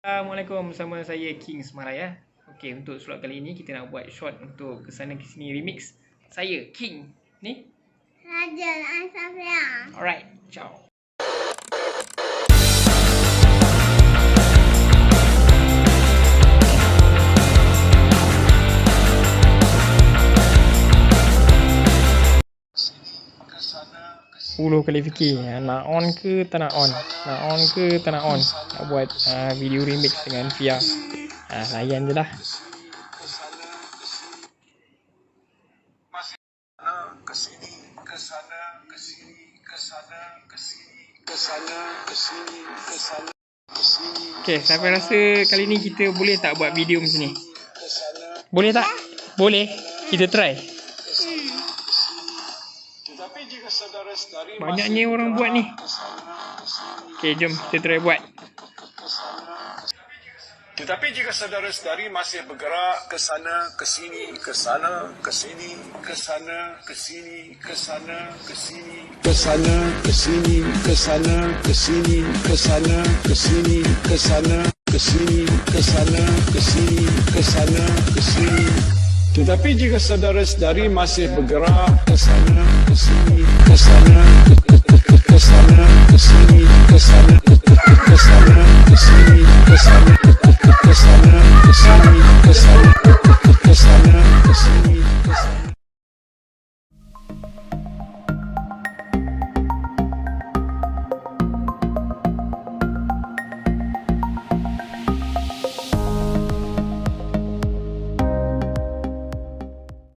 Assalamualaikum, bersama saya King Semaraya. Okey, untuk slot kali ini kita nak buat shot untuk Kesana Kesini remix. Saya King. Ni Raja Asafia. alright, ciao. Puluh kali fikir nak on ke tak nak on, nak on ke tak nak on, nak buat video remix dengan VR. Layan je lah. Okay, sampai rasa kali ni kita boleh tak buat video macam ni? Boleh tak? Boleh. Kita try. Banyaknya orang buat ni. Okay, jom kita try buat. Tetapi jika saudara-saudari masih bergerak ke sana, ke sini, ke sana, ke sini, ke sana, ke sini, ke sana, ke sini, ke sana, ke sini, ke sana, ke sini, ke sana, ke sini, ke sana, ke sini, ke sana, ke sini, ke sana, ke sini. Tetapi jika saudara-saudari masih bergerak ke sana, ke sini, ke sana, ke sana, ke sini, ke sana, ke sana, ke sini, ke sana, ke sana, ke sini, ke sana.